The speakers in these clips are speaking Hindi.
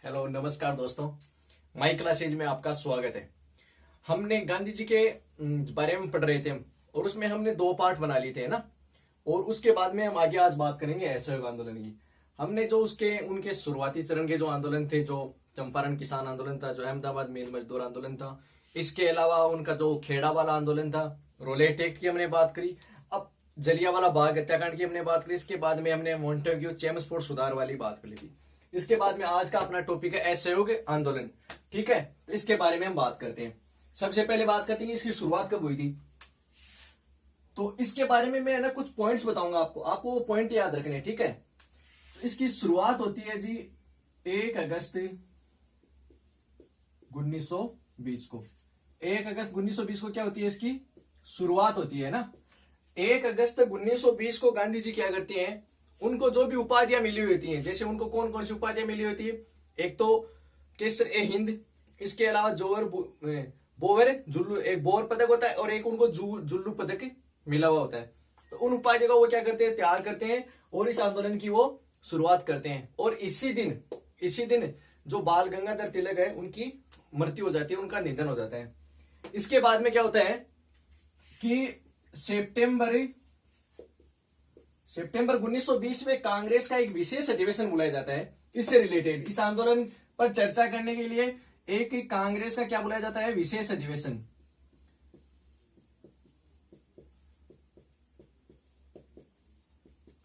हेलो नमस्कार दोस्तों, माई क्लासेज में आपका स्वागत है। हमने गांधी जी के बारे में पढ़ रहे थे और उसमें हमने दो पार्ट बना लिए थे ना। और उसके बाद में हम आगे आज बात करेंगे असहयोग आंदोलन की। हमने जो उनके शुरुआती चरण के जो आंदोलन थे, जो चंपारण किसान आंदोलन था, जो अहमदाबाद मिल मजदूर आंदोलन था, इसके अलावा उनका जो खेड़ा वाला आंदोलन था, रोलेट एक्ट की हमने बात करी। अब जलियांवाला बाग हत्याकांड की हमने बात करी। इसके बाद में हमने मॉन्टेग्यू चेम्सफोर्ड सुधार वाली बात कर ली थी। इसके बाद में आज का अपना टॉपिक है असहयोग आंदोलन। ठीक है, तो इसके बारे में हम बात करते हैं। सबसे पहले बात करते हैं इसकी शुरुआत कब हुई थी। तो इसके बारे में मैं ना कुछ पॉइंट्स बताऊंगा आपको वो पॉइंट याद रखने। ठीक है, तो इसकी शुरुआत होती है जी 1 अगस्त 1920 को। 1 अगस्त 1920 को क्या होती है, इसकी शुरुआत होती है ना। 1 अगस्त 1920 को गांधी जी क्या करते हैं, उनको जो भी उपाधियां मिली होती हैं, जैसे उनको कौन कौन सी उपाधियां मिली होती है, एक तो केसर ए हिंद, इसके अलावा जोर बोवर जुल्लू, एक बोर पदक होता है और एक उनको जुल्लू पदक मिला हुआ होता है। तो उन उपाधियों का वो क्या करते हैं, त्याग करते हैं और इस आंदोलन की वो शुरुआत करते हैं। और इसी दिन जो बाल गंगाधर तिलक है, उनकी मृत्यु हो जाती है, उनका निधन हो जाता है। इसके बाद में क्या होता है कि सितंबर 1920 में कांग्रेस का एक विशेष अधिवेशन बुलाया जाता है। इससे रिलेटेड इस आंदोलन पर चर्चा करने के लिए एक कांग्रेस का क्या बुलाया जाता है, विशेष अधिवेशन।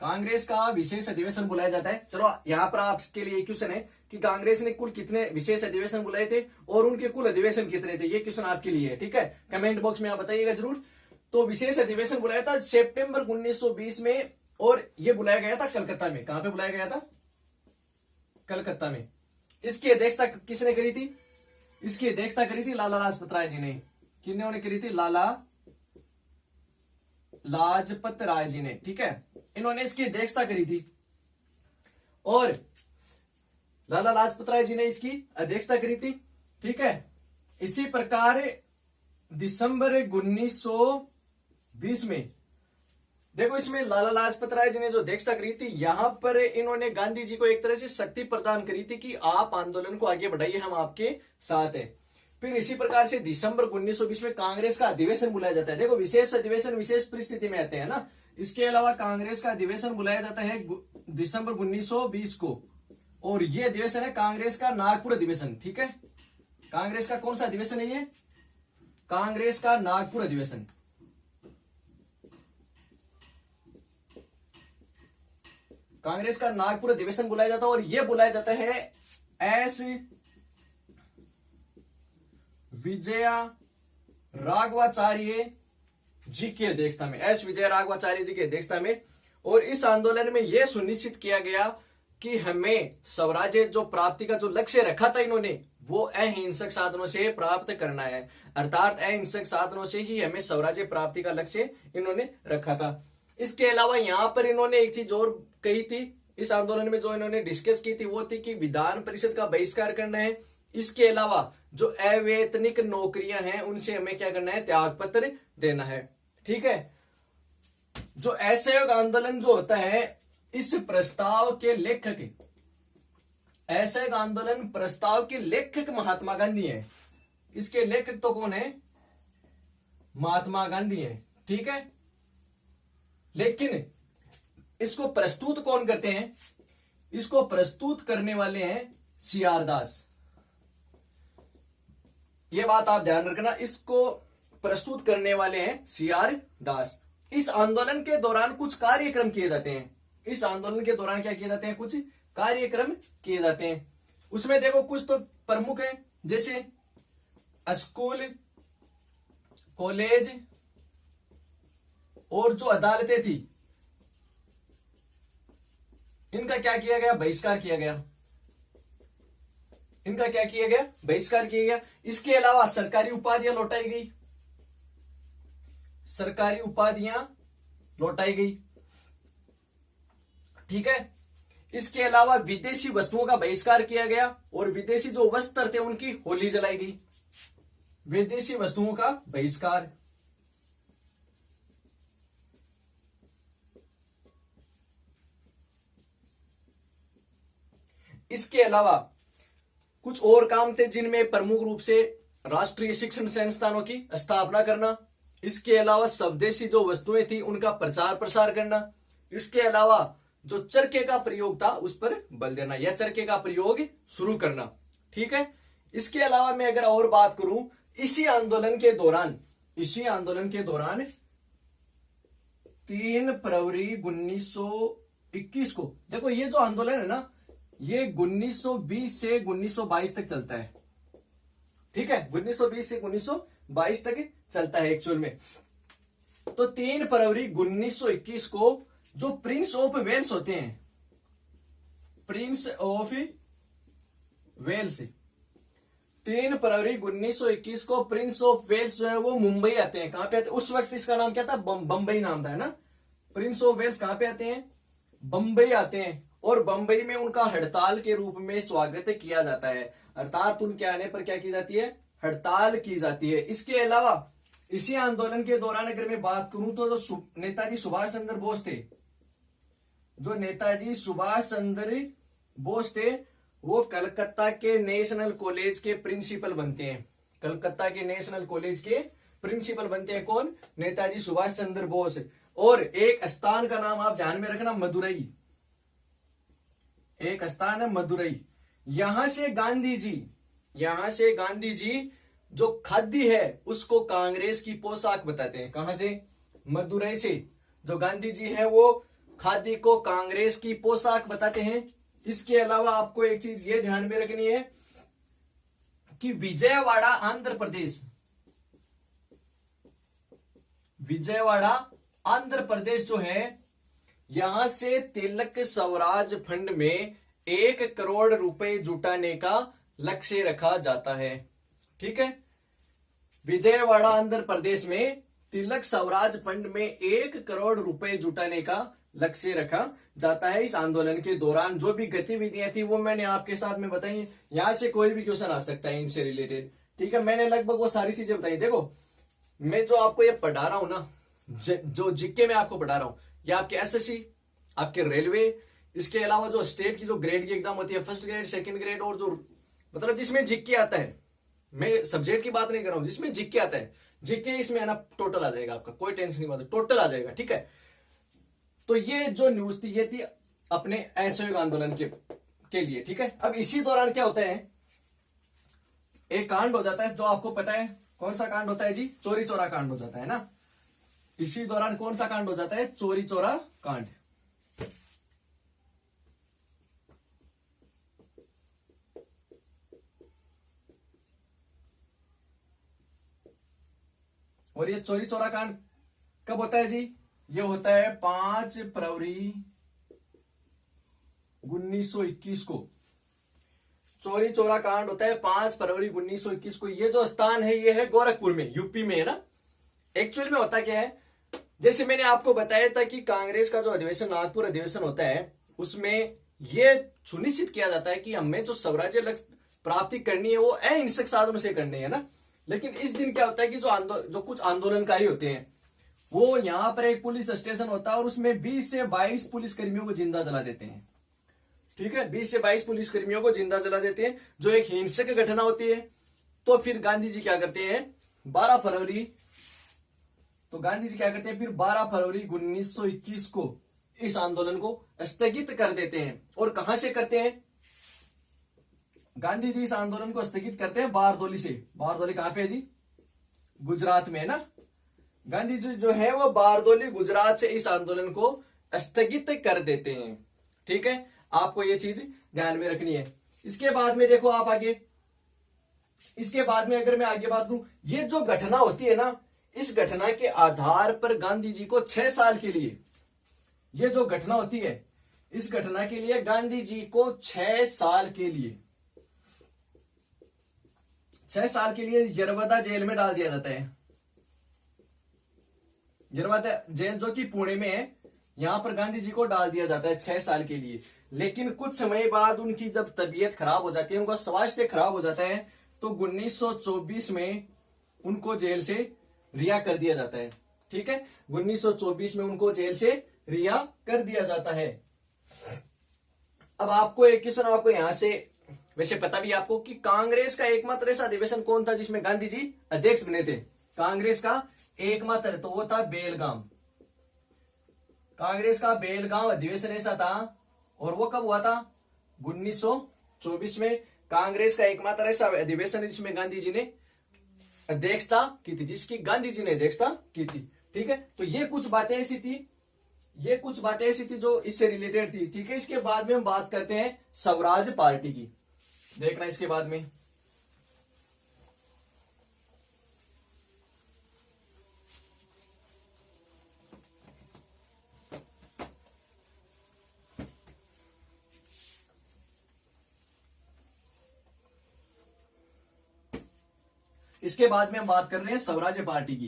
कांग्रेस का विशेष अधिवेशन बुलाया जाता है। चलो यहां पर आपके लिए क्वेश्चन है कि कांग्रेस ने कुल कितने विशेष अधिवेशन बुलाए थे और उनके कुल अधिवेशन कितने थे। ये क्वेश्चन आपके लिए है। ठीक है, कमेंट बॉक्स में आप बताइएगा जरूर। तो विशेष अधिवेशन बुलाया था सितंबर 1920 में और ये बुलाया गया था कलकत्ता में। कहां पे बुलाया गया था, कलकत्ता में। इसकी अध्यक्षता किसने करी थी, इसकी अध्यक्षता करी थी लाला लाजपत राय जी ने। किन्होंने करी थी, लाला लाजपत राय जी ने। ठीक है, इन्होंने इसकी अध्यक्षता करी थी और लाला लाजपत राय जी ने इसकी अध्यक्षता करी थी। ठीक है, इसी प्रकार दिसंबर 1920 में देखो, इसमें लाला लाजपत राय जी ने जो अध्यक्षता करी थी, यहां पर इन्होंने गांधी जी को एक तरह से शक्ति प्रदान करी थी कि आप आंदोलन को आगे बढ़ाइए, हम आपके साथ हैं। फिर इसी प्रकार से दिसंबर 1920 में कांग्रेस का अधिवेशन बुलाया जाता है। देखो, विशेष अधिवेशन विशेष परिस्थिति में आते हैं ना। इसके अलावा कांग्रेस का अधिवेशन बुलाया जाता है दिसंबर 1920 को और यह अधिवेशन है कांग्रेस का नागपुर अधिवेशन। ठीक है, कांग्रेस का कौन सा अधिवेशन है ये, कांग्रेस का नागपुर अधिवेशन। कांग्रेस का नागपुर अधिवेशन बुलाया जाता है और यह बुलाया जाता है एस विजया राघवाचार्य जी की अध्यक्षता में, एस विजय राघवाचार्य जी की अध्यक्षता में। और इस आंदोलन में यह सुनिश्चित किया गया कि हमें स्वराज्य जो प्राप्ति का जो लक्ष्य रखा था इन्होंने, वो अहिंसक साधनों से प्राप्त करना है। अर्थात अहिंसक साधनों से ही हमें स्वराज्य प्राप्ति का लक्ष्य इन्होंने रखा था। इसके अलावा यहां पर इन्होंने एक चीज और कही थी, इस आंदोलन में जो इन्होंने डिस्कस की थी, वो थी कि विधान परिषद का बहिष्कार करना है। इसके अलावा जो अवैतनिक नौकरियां हैं, उनसे हमें क्या करना है, त्याग पत्र देना है। ठीक है, जो असहयोग आंदोलन जो होता है, इस प्रस्ताव के लेखक, असहयोग आंदोलन प्रस्ताव के लेखक महात्मा गांधी हैं। इसके लेखक तो कौन है, महात्मा गांधी हैं। ठीक है, लेकिन इसको प्रस्तुत कौन करते हैं, इसको प्रस्तुत करने वाले हैं CR दास। ये बात आप ध्यान रखना, इसको प्रस्तुत करने वाले हैं CR दास। इस आंदोलन के दौरान कुछ कार्यक्रम किए जाते हैं। इस आंदोलन के दौरान क्या किए जाते हैं, कुछ कार्यक्रम किए जाते हैं। उसमें देखो कुछ तो प्रमुख है, जैसे स्कूल, कॉलेज और जो अदालतें थी, इनका क्या किया गया, बहिष्कार किया गया। इनका क्या किया गया, बहिष्कार किया गया। इसके अलावा सरकारी उपाधियां लौटाई गई, सरकारी उपाधियां लौटाई गई। ठीक है, इसके अलावा विदेशी वस्तुओं का बहिष्कार किया गया और विदेशी जो वस्त्र थे उनकी होली जलाई गई। विदेशी वस्तुओं का बहिष्कार। इसके अलावा कुछ और काम थे जिनमें प्रमुख रूप से राष्ट्रीय शिक्षण संस्थानों की स्थापना करना, इसके अलावा स्वदेशी जो वस्तुएं थी उनका प्रचार प्रसार करना, इसके अलावा जो चरखे का प्रयोग था उस पर बल देना या चरखे का प्रयोग शुरू करना। ठीक है, इसके अलावा मैं अगर और बात करूं, इसी आंदोलन के दौरान 3 फरवरी 1921 को, देखो ये जो आंदोलन है ना, ये 1920 से 1922 तक चलता है। ठीक है, 1920 से 1922 तक चलता है एक्चुअल में। तो 3 फरवरी 1921 को जो प्रिंस ऑफ वेल्स होते हैं, प्रिंस ऑफ वेल्स, 3 फरवरी 1921 को प्रिंस ऑफ वेल्स जो है वो मुंबई आते हैं। कहां पे आते हैं? उस वक्त इसका नाम क्या था? बंबई नाम था, है ना। प्रिंस ऑफ वेल्स कहां पे आते हैं? बंबई आते हैं, और बंबई में उनका हड़ताल के रूप में स्वागत किया जाता है। अर्थात उनके आने पर क्या की जाती है? हड़ताल की जाती है। इसके अलावा इसी आंदोलन के दौरान अगर मैं बात करूं तो जो नेताजी सुभाष चंद्र बोस थे, जो नेताजी सुभाष चंद्र बोस थे, वो कलकत्ता के नेशनल कॉलेज के प्रिंसिपल बनते हैं। कलकत्ता के नेशनल कॉलेज के प्रिंसिपल बनते हैं कौन? नेताजी सुभाष चंद्र बोस। और एक स्थान का नाम आप ध्यान में रखना, मदुरई। एक स्थान है मदुरई। यहां से गांधी जी जो खादी है उसको कांग्रेस की पोशाक बताते हैं। कहां से? मदुरई से जो गांधी जी है वो खादी को कांग्रेस की पोशाक बताते हैं। इसके अलावा आपको एक चीज ये ध्यान में रखनी है कि विजयवाड़ा आंध्र प्रदेश जो है, यहां से तिलक स्वराज फंड में 1 करोड़ रुपए जुटाने का लक्ष्य रखा जाता है। ठीक है, विजयवाड़ा आंध्र प्रदेश में तिलक स्वराज फंड में 1 करोड़ रुपए जुटाने का लक्ष्य रखा जाता है। इस आंदोलन के दौरान जो भी गतिविधियां थी वो मैंने आपके साथ में बताई। यहां से कोई भी क्वेश्चन आ सकता है इनसे रिलेटेड। ठीक है, मैंने लगभग वो सारी चीजें बताई। देखो मैं जो आपको ये पढ़ा रहा हूं ना, जो जीके में आपको पढ़ा रहा हूं, ये आपके एसएससी, आपके रेलवे, इसके अलावा जो स्टेट की जो ग्रेड की एग्जाम होती है, फर्स्ट ग्रेड, सेकंड ग्रेड, और जो मतलब जिसमें जीके आता है, मैं सब्जेक्ट की बात नहीं कर रहा हूं, जिसमें जीके आता है, जीके इसमें है ना टोटल आ जाएगा आपका, कोई टेंशन नहीं बात, टोटल आ जाएगा। ठीक है, तो ये जो न्यूज थी ये थी अपने असहयोग आंदोलन के लिए। ठीक है, अब इसी दौरान क्या होता है, एक कांड हो जाता है जो आपको पता है। कौन सा कांड होता है जी? चोरी चोरा कांड हो जाता है ना। इसी दौरान कौन सा कांड हो जाता है? चोरी चोरा कांड। और ये चोरी चोरा कांड कब होता है जी? ये होता है 5 फरवरी 1921 को। चोरी चोरा कांड होता है 5 फरवरी 1921 को। ये जो स्थान है ये है गोरखपुर में, यूपी में, है ना। एक्चुअल में होता क्या है, जैसे मैंने आपको बताया था कि कांग्रेस का जो अधिवेशन, नागपुर अधिवेशन होता है, उसमें यह सुनिश्चित किया जाता है कि हमें जो स्वराज्य लक्ष्य प्राप्ति करनी है वो अहिंसक साधनों से करनी है ना। लेकिन इस दिन क्या होता है कि जो कुछ आंदोलनकारी होते हैं वो यहां पर एक पुलिस स्टेशन होता है और उसमें 20 से 22 पुलिस कर्मियों को जिंदा जला देते हैं। ठीक है, 20 से 22 पुलिस कर्मियों को जिंदा जला देते हैं, जो एक हिंसक घटना होती है। तो फिर गांधी जी क्या करते हैं, 12 फरवरी, तो गांधी जी क्या करते हैं फिर 12 फरवरी 1921 को इस आंदोलन को स्थगित कर देते हैं। और कहां से करते हैं गांधी जी? इस आंदोलन को स्थगित करते हैं बारदोली से। बारदोली कहां पे है जी? गुजरात में, है ना। गांधी जी जो है वो बारदोली, गुजरात से इस आंदोलन को स्थगित कर देते हैं। ठीक है, आपको ये चीज ध्यान में रखनी है। इसके बाद में देखो आप आगे, इसके बाद में अगर मैं आगे बात करूं, ये जो घटना होती है ना, इस घटना के आधार पर गांधी जी को 6 साल के लिए, ये जो घटना होती है इस घटना के लिए गांधी जी को 6 साल के लिए, 6 साल के लिए यरवदा जेल में डाल दिया जाता है। यरवदा जेल जो कि पुणे में है, यहां पर गांधी जी को डाल दिया जाता है 6 साल के लिए। लेकिन कुछ समय बाद उनकी जब तबीयत खराब हो जाती है, उनका स्वास्थ्य खराब हो जाता है, तो 1924 में उनको जेल से रिहा कर दिया जाता है। ठीक है, 1924 में उनको जेल से रिहा कर दिया जाता है। अब आपको एक क्वेश्चन आपको यहां से वैसे पता भी है आपको कि कांग्रेस का एकमात्र ऐसा अधिवेशन कौन था जिसमें गांधी जी अध्यक्ष बने थे? कांग्रेस का एकमात्र, तो वो था बेलगाम। कांग्रेस का बेलगांव अधिवेशन ऐसा था, और वो कब हुआ था? 1924 में कांग्रेस का एकमात्र ऐसा अधिवेशन जिसमें गांधी जी ने अध्यक्षता की थी, जिसकी गांधी जी ने अध्यक्षता की थी। ठीक है, तो ये कुछ बातें ऐसी थी, ये कुछ बातें ऐसी थी जो इससे रिलेटेड थी। ठीक है, इसके बाद में हम बात करते हैं स्वराज पार्टी की। देखना इसके बाद में इसके बाद में हम बात कर रहे हैं स्वराज्य पार्टी की।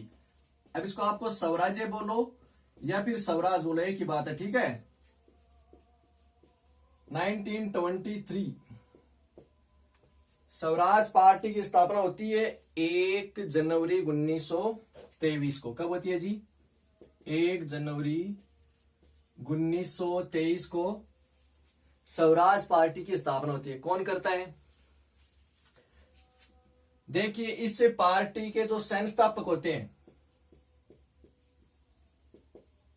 अब इसको आपको स्वराज्य बोलो या फिर स्वराज बोलो, एक ही बात है। ठीक है, 1923 स्वराज पार्टी की स्थापना होती है 1 जनवरी 1923 को। कब होती है जी? 1 जनवरी 1923 को स्वराज पार्टी की स्थापना होती है। कौन करता है? देखिए, इस पार्टी के जो संस्थापक होते हैं,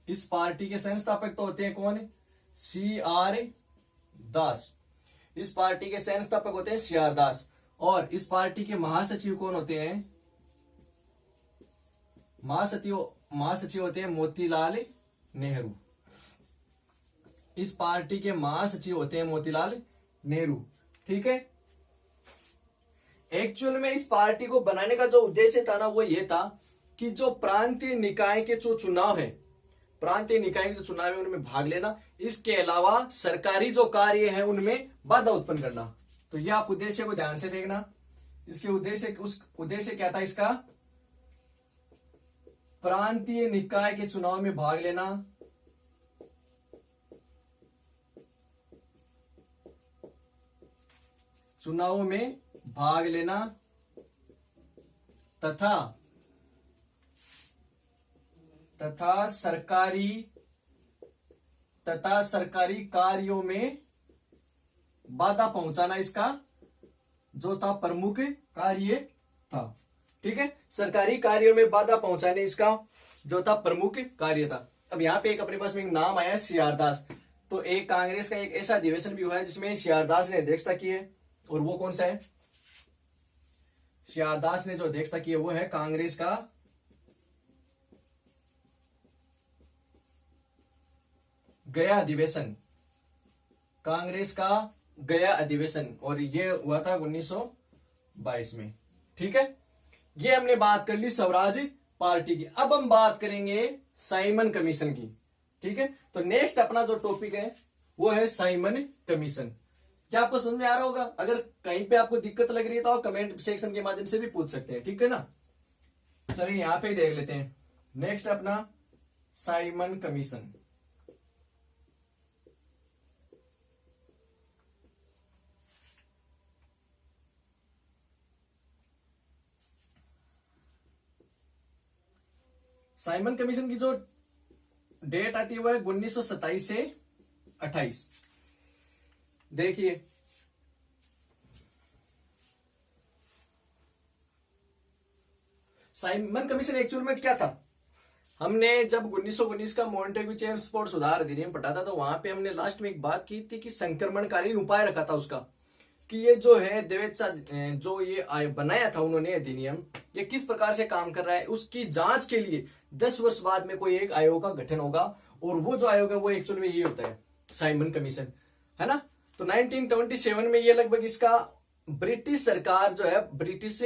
इस पार्टी के संस्थापक तो होते हैं कौन? CR दास। इस पार्टी के संस्थापक होते हैं CR दास। और इस पार्टी के महासचिव कौन होते हैं? महासचिव होते हैं मोतीलाल नेहरू। इस पार्टी के महासचिव होते हैं मोतीलाल नेहरू। ठीक है, एक्चुअल में इस पार्टी को बनाने का जो उद्देश्य था ना, वो ये था कि जो प्रांतीय निकाय के जो चुनाव है, प्रांतीय निकाय के जो चुनाव है उनमें भाग लेना, इसके अलावा सरकारी जो कार्य है उनमें बाधा उत्पन्न करना। तो ये आप उद्देश्य को ध्यान से देखना। इसके उद्देश्य क्या था इसका? प्रांतीय निकाय के चुनाव में भाग लेना, चुनाव में भाग लेना तथा सरकारी कार्यों में बाधा पहुंचाना, इसका जो था प्रमुख कार्य था। ठीक है, सरकारी कार्यों में बाधा पहुंचाने इसका जो था प्रमुख कार्य था। अब यहाँ पे एक अपने पास में एक नाम आया CR दास। तो एक कांग्रेस का एक ऐसा अधिवेशन भी हुआ है जिसमें CR दास ने अध्यक्षता की है, और वो कौन सा है? CR दास ने जो अध्यक्षता की है वो है कांग्रेस का गया अधिवेशन। कांग्रेस का गया अधिवेशन, और ये हुआ था 1922 में। ठीक है, ये हमने बात कर ली स्वराज पार्टी की। अब हम बात करेंगे साइमन कमीशन की। ठीक है, तो नेक्स्ट अपना जो टॉपिक है वो है साइमन कमीशन। क्या आपको समझ में आ रहा होगा? अगर कहीं पे आपको दिक्कत लग रही है तो आप कमेंट सेक्शन के माध्यम से भी पूछ सकते हैं। ठीक है ना? चलिए यहां पे देख लेते हैं। नेक्स्ट अपना साइमन कमीशन। साइमन कमीशन की जो डेट आती है वो है 1927 से 28। देखिए, साइमन कमीशन एक्चुअल में क्या था? हमने जब 1919 का मॉन्टेग्यू चेम्सफोर्ड सुधार अधिनियम पढ़ा था, तो वहां पे हमने लास्ट में एक बात की थी कि संक्रमणकालीन उपाय रखा था उसका, कि ये जो है देवेचा जो ये बनाया था उन्होंने अधिनियम, ये किस प्रकार से काम कर रहा है, उसकी जांच के लिए 10 वर्ष बाद में कोई एक आयोग का गठन होगा। और वो जो आयोग है वो एक्चुअल में ये होता है साइमन कमीशन, है ना? तो 1927 में ये लगभग इसका ब्रिटिश सरकार जो है, ब्रिटिश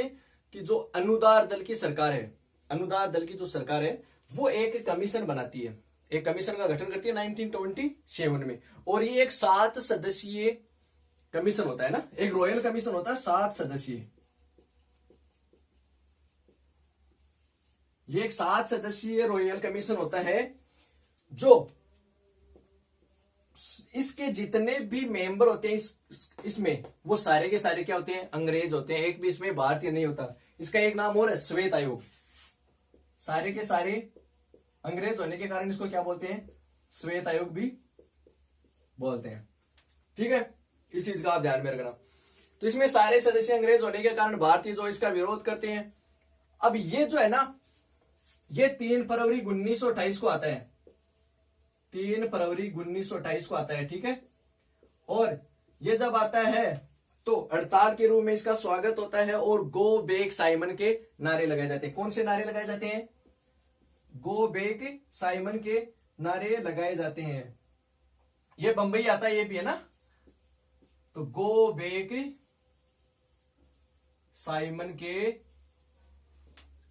की जो अनुदार दल की सरकार है, अनुदार दल की जो सरकार है वो एक कमीशन बनाती है, एक कमीशन का गठन करती है 1927 में। और ये एक 7 सदस्यीय कमीशन होता है ना, एक रॉयल कमीशन होता है 7 सदस्यीय। ये एक 7 सदस्यीय रॉयल कमीशन होता है, जो इसके जितने भी मेंबर होते हैं इसमें, वो सारे के सारे क्या होते हैं? अंग्रेज होते हैं। एक भी इसमें भारतीय नहीं होता। इसका एक नाम और है श्वेत आयोग। सारे के सारे अंग्रेज होने के कारण इसको क्या बोलते हैं? श्वेत आयोग भी बोलते हैं। ठीक है, इस चीज का आप ध्यान में रखना। तो इसमें सारे सदस्य अंग्रेज होने के कारण भारतीय जो इसका विरोध करते हैं। अब ये जो है ना, ये 3 फरवरी 1928 को आता है, 3 फरवरी 1928 को आता है, ठीक है। और ये जब आता है तो हड़ताल के रूप में इसका स्वागत होता है और गो बैक साइमन के नारे लगाए जाते हैं। कौन से नारे लगाए जाते हैं? गो बैक साइमन के नारे लगाए जाते हैं। ये बंबई आता है, ये भी है ना, तो गो बैक साइमन के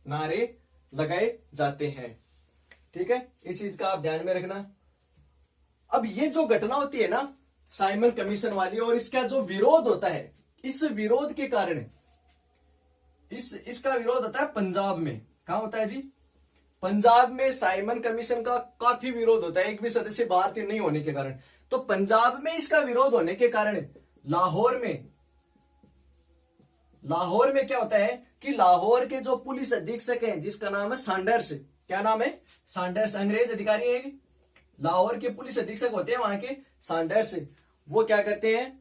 नारे लगाए जाते हैं, ठीक है। इस चीज का आप ध्यान में रखना। अब ये जो घटना होती है ना साइमन कमीशन वाली, और इसका जो विरोध होता है, इस विरोध के कारण इसका विरोध होता है पंजाब में। कहां होता है जी? पंजाब में साइमन कमीशन का काफी विरोध होता है, एक भी सदस्य भारतीय नहीं होने के कारण। तो पंजाब में इसका विरोध होने के कारण लाहौर में क्या होता है कि लाहौर के जो पुलिस अधीक्षक हैं, जिसका नाम है सैंडर्स, क्या नाम है? सैंडर्स, अंग्रेज अधिकारी है। लाहौर के पुलिस अधीक्षक होते हैं वहां के सैंडर्स। वो क्या करते हैं,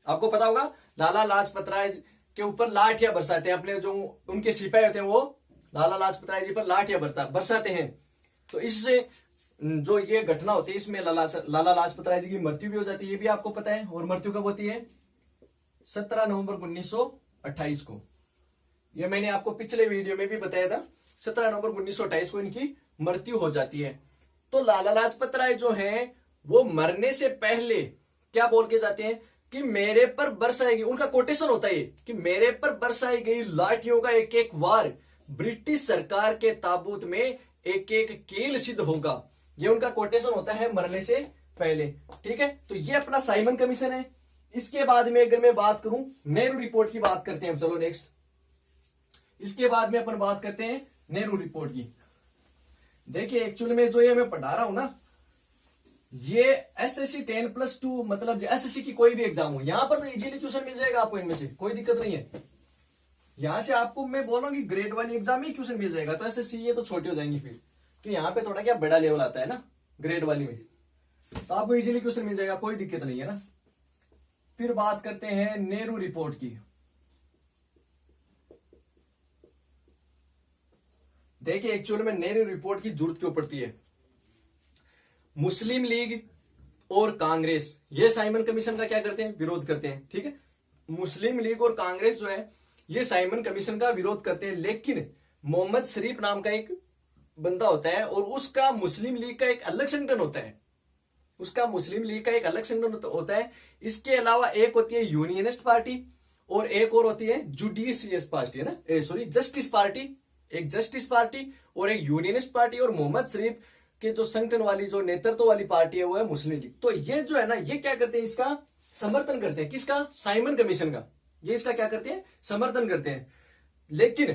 आपको पता होगा, लाला लाजपत राय के ऊपर लाठियां बरसाते हैं। अपने जो उनके सिपाही होते हैं वो लाला लाजपत राय जी पर लाठियां बरसाते हैं। तो इससे जो ये घटना होती है, इसमें लाला लाजपत राय जी की मृत्यु भी हो जाती है, ये भी आपको पता है। और मृत्यु कब होती है? 17 नवंबर 1928 को। ये मैंने आपको पिछले वीडियो में भी बताया था, 17 नवंबर 1928 को इनकी मृत्यु हो जाती है। तो लाला लाजपत राय जो है वो मरने से पहले क्या बोल के जाते हैं कि मेरे पर बरसाएगी, उनका कोटेशन होता है कि मेरे पर बरसाई गई लाठियों का एक एक वार ब्रिटिश सरकार के ताबूत में एक एक कील सिद्ध होगा। ये उनका कोटेशन होता है मरने से पहले, ठीक है। तो ये अपना साइमन कमीशन है। इसके बाद में अगर मैं बात करूं, नेहरू रिपोर्ट की बात करते हैं। चलो नेक्स्ट, इसके बाद में अपन बात करते हैं नेहरू रिपोर्ट की। देखिए एक्चुअली में जो ये मैं पढ़ा रहा हूं ना, ये एसएससी 10+2 मतलब एसएससी की कोई भी एग्जाम हो, यहां पर तो इजीली क्वेश्चन मिल जाएगा आपको, इनमें से कोई दिक्कत नहीं है। यहां से आपको मैं बोल रहा हूं कि ग्रेड वाली एग्जाम में क्वेश्चन मिल जाएगा। तो एसएससी ये तो छोटी हो जाएंगी फिर, तो यहाँ पे थोड़ा क्या बड़ा लेवल आता है ना ग्रेड वाली में, तो आपको इजीली क्वेश्चन मिल जाएगा, कोई दिक्कत नहीं है ना। फिर बात करते हैं नेहरू रिपोर्ट की। देखिए एक्चुअली में नेहरू रिपोर्ट की जरूरत क्यों पड़ती है। मुस्लिम लीग और कांग्रेस ये साइमन कमीशन का क्या करते हैं? विरोध करते हैं, ठीक है। मुस्लिम लीग और कांग्रेस जो है ये साइमन कमीशन का विरोध करते हैं, लेकिन मोहम्मद शरीफ नाम का एक बंदा होता है और उसका मुस्लिम लीग का एक अलग संगठन होता है, उसका मुस्लिम लीग का एक अलग संगठन होता है। इसके अलावा एक होती है यूनियनिस्ट पार्टी और एक और होती है जुडिशियस पार्टी, है ना, सॉरी जस्टिस पार्टी। एक जस्टिस पार्टी और एक यूनियनिस्ट पार्टी, और मोहम्मद शरीफ के जो संगठन वाली जो नेतृत्व वाली पार्टी है वो है मुस्लिम लीग। तो ये जो है ना, ये क्या करते हैं? इसका समर्थन करते हैं। किसका? साइमन कमीशन का। ये इसका क्या करते हैं? समर्थन करते हैं। लेकिन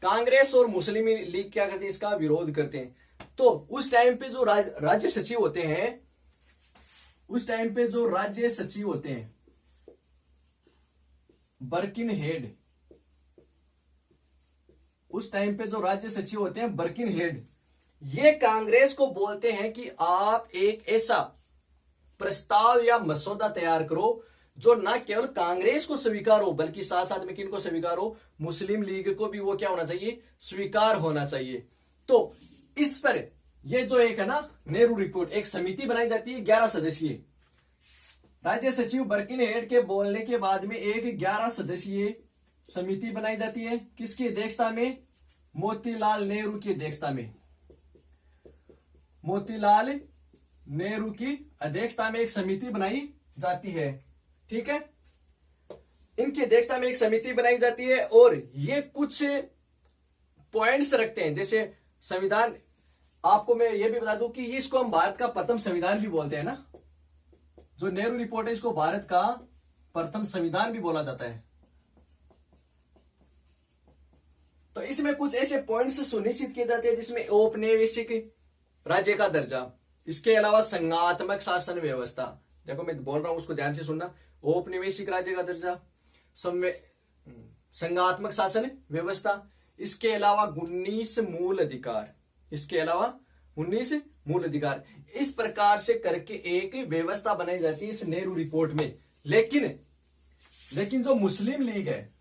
कांग्रेस और मुस्लिम लीग क्या करते हैं? इसका विरोध करते हैं। तो उस टाइम पे जो राज्य सचिव होते हैं, उस टाइम पे जो राज्य सचिव होते हैं बर्किन हेड, उस टाइम पे जो राज्य सचिव होते हैं बर्किन हेड, ये कांग्रेस को बोलते हैं कि आप एक ऐसा प्रस्ताव या मसौदा तैयार करो जो ना केवल कांग्रेस को स्वीकार हो, बल्कि साथ साथ में किनको स्वीकार हो? मुस्लिम लीग को भी वो क्या होना चाहिए? स्वीकार होना चाहिए। तो इस पर ये जो एक है ना नेहरू रिपोर्ट, एक समिति बनाई जाती है 11 सदस्यीय। राज्य सचिव बर्किन हेड के बोलने के बाद में एक 11 सदस्यीय समिति बनाई जाती है। किसकी अध्यक्षता में? मोतीलाल नेहरू की अध्यक्षता में। मोतीलाल नेहरू की अध्यक्षता में एक समिति बनाई जाती है, ठीक है। इनकी अध्यक्षता में एक समिति बनाई जाती है और ये कुछ पॉइंट्स रखते हैं, जैसे संविधान। आपको मैं ये भी बता दूं कि इसको हम भारत का प्रथम संविधान भी बोलते हैं ना, जो नेहरू रिपोर्ट है इसको भारत का प्रथम संविधान भी बोला जाता है। तो इसमें कुछ ऐसे पॉइंट्स सुनिश्चित किए जाते हैं जिसमें औपनिवेशिक राज्य का दर्जा, इसके अलावा संघात्मक शासन व्यवस्था, देखो मैं बोल रहा हूं उसको ध्यान से सुनना, औपनिवेशिक राज्य का दर्जा, संघात्मक शासन व्यवस्था, इसके अलावा 19 मूल अधिकार, इसके अलावा 19 मूल अधिकार, इस प्रकार से करके एक व्यवस्था बनाई जाती है इस नेहरू रिपोर्ट में। लेकिन लेकिन जो मुस्लिम लीग है,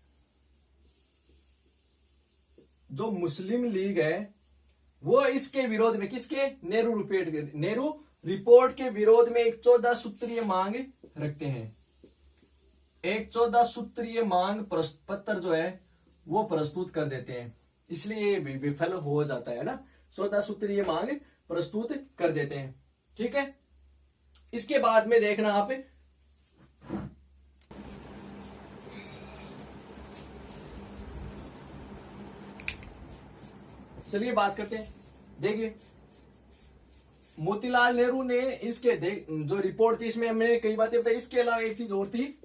जो मुस्लिम लीग है वो इसके विरोध में, किसके, नेहरू रिपोर्ट के विरोध में एक 14 सूत्रीय मांग रखते हैं। एक 14 सूत्रीय मांग पत्र जो है वो प्रस्तुत कर देते हैं, इसलिए ये विफल हो जाता है ना। 14 सूत्रीय मांग प्रस्तुत कर देते हैं, ठीक है। इसके बाद में देखना आप, चलिए बात करते हैं। देखिए मोतीलाल नेहरू ने इसके जो रिपोर्ट थी इसमें हमने कई बातें बताई। इसके अलावा एक चीज और थी,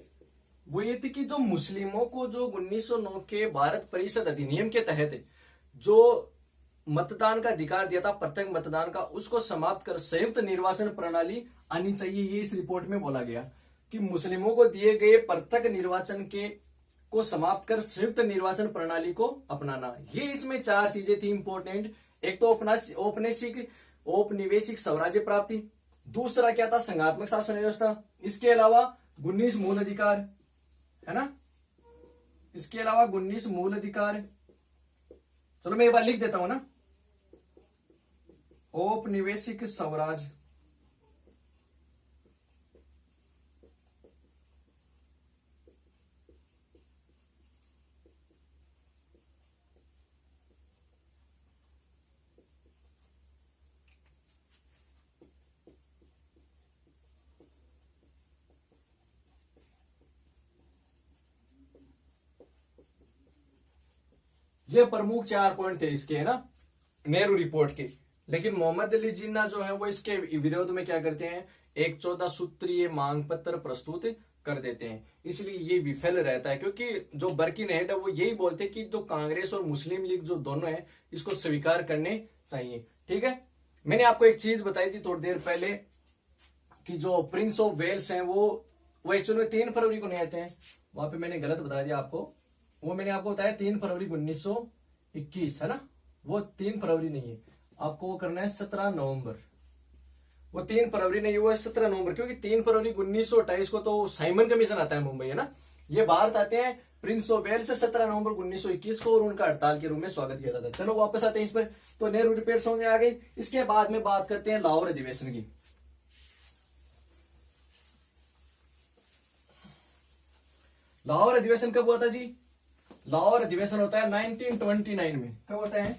वो ये थी कि जो मुस्लिमों को जो 1909 के भारत परिषद अधिनियम के तहत जो मतदान का अधिकार दिया था, प्रत्यक्ष मतदान का, उसको समाप्त कर संयुक्त निर्वाचन प्रणाली आनी चाहिए। ये इस रिपोर्ट में बोला गया कि मुस्लिमों को दिए गए प्रत्यक्ष निर्वाचन के को समाप्त कर संयुक्त निर्वाचन प्रणाली को अपनाना। ये इसमें 4 चीजें थी इंपॉर्टेंट। एक तो औपनिवेशिक स्वराज्य प्राप्ति, दूसरा क्या था, संघात्मक शासन व्यवस्था, इसके अलावा 19 मूल अधिकार, है ना, इसके अलावा 19 मूल अधिकार। चलो मैं एक बार लिख देता हूं ना, औपनिवेशिक स्वराज, ये प्रमुख 4 पॉइंट थे इसके, है ना, नेहरू रिपोर्ट के। लेकिन मोहम्मद अली जिन्ना जो है वो इसके विरोध में क्या करते हैं, एक 14 सूत्रीय मांग पत्र प्रस्तुत कर देते हैं। इसलिए ये विफल रहता है, क्योंकि जो बर्किन हेड है वो यही बोलते हैं कि जो कांग्रेस और मुस्लिम लीग जो दोनों है इसको स्वीकार करने चाहिए, ठीक है। मैंने आपको एक चीज बताई थी थोड़ी देर पहले कि जो प्रिंस ऑफ वेल्स हैं वो एक्चुअली में 3 फरवरी को नहीं आते हैं, वहां पे मैंने गलत बता दिया आपको। वो मैंने आपको बताया 3 फरवरी 1921, है ना, वो 3 फरवरी नहीं है, आपको वो करना है 17 नवंबर। वो 3 फरवरी नहीं, वो है 17 नवंबर, क्योंकि 3 फरवरी 1928 को तो साइमन कमीशन आता है मुंबई, है ना, ये भारत आते हैं प्रिंस ऑफ वेल्स से 17 नवंबर 1921 को, और उनका हड़ताल के रूप में स्वागत किया जाता है। चलो वापस आते हैं इस पर। तो नेहरू रिपोर्ट समझ में आ गई। इसके बाद में बात करते हैं लाहौर अधिवेशन की। लाहौर अधिवेशन कब हुआ था जी? लाहौर अधिवेशन होता है 1929 में। कब होता है?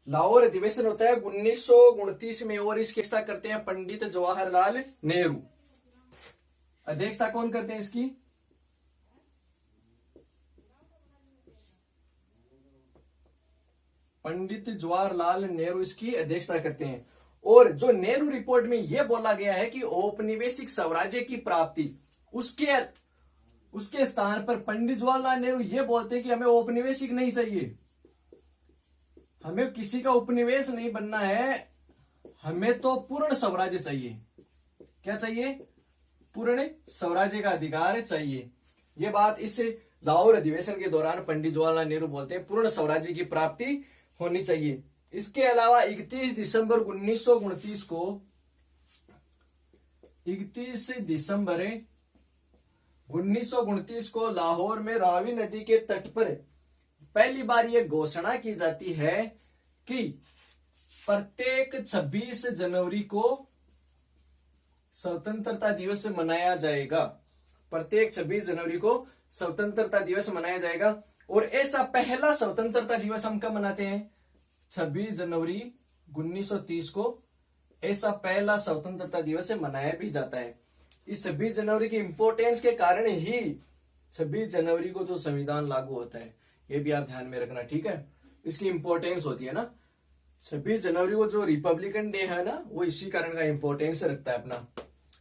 लाहौर अधिवेशन होता है 1929 में, और इसकी अध्यक्षता करते हैं पंडित जवाहरलाल नेहरू। अध्यक्षता कौन करते हैं इसकी? पंडित जवाहरलाल नेहरू इसकी अध्यक्षता करते हैं। और जो नेहरू रिपोर्ट में यह बोला गया है कि औपनिवेशिक स्वराज्य की प्राप्ति, उसके स्थान पर पंडित जवाहरलाल नेहरू यह बोलते हैं कि हमें औपनिवेशिक नहीं चाहिए, हमें किसी का उपनिवेश नहीं बनना है, हमें तो पूर्ण स्वराज्य चाहिए। क्या चाहिए? पूर्ण स्वराज्य का अधिकार चाहिए। यह बात इस लाहौर अधिवेशन के दौरान पंडित जवाहरलाल नेहरू बोलते हैं, पूर्ण स्वराज्य की प्राप्ति होनी चाहिए। इसके अलावा 31 दिसंबर 1929 को 31 दिसंबर 1929 को लाहौर में रावी नदी के तट पर पहली बार यह घोषणा की जाती है कि प्रत्येक 26 जनवरी को स्वतंत्रता दिवस मनाया जाएगा। प्रत्येक 26 जनवरी को स्वतंत्रता दिवस मनाया जाएगा। और ऐसा पहला स्वतंत्रता दिवस हम कब मनाते हैं? 26 जनवरी 1930 को ऐसा पहला स्वतंत्रता दिवस मनाया भी जाता है। इस 26 जनवरी की इंपोर्टेंस के कारण ही 26 जनवरी को जो संविधान लागू होता है, ये भी आप ध्यान में रखना, ठीक है। इसकी इंपॉर्टेंस होती है ना, 26 जनवरी को जो रिपब्लिकन डे है ना, वो इसी कारण का इंपॉर्टेंस रखता है अपना।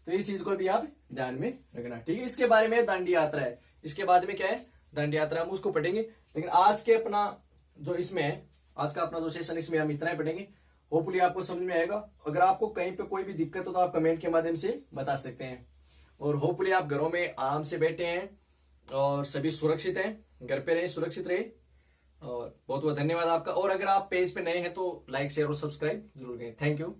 तो ये चीज को भी आप ध्यान में रखना, ठीक है। इसके बारे में दांडी यात्रा है, इसके बाद में क्या है, दांडी यात्रा, हम उसको पढ़ेंगे। लेकिन आज के अपना जो इसमें है, आज का अपना जो सेशन, इसमें हम इतना ही पढ़ेंगे। होपफुली आपको समझ में आएगा। अगर आपको कहीं पे कोई भी दिक्कत हो तो आप कमेंट के माध्यम से बता सकते हैं। और होपफुली आप घरों में आराम से बैठे हैं और सभी सुरक्षित हैं, घर पे रहे, सुरक्षित रहे। और बहुत बहुत धन्यवाद आपका। और अगर आप पेज पे नए हैं तो लाइक शेयर और सब्सक्राइब जरूर करें। Thank you.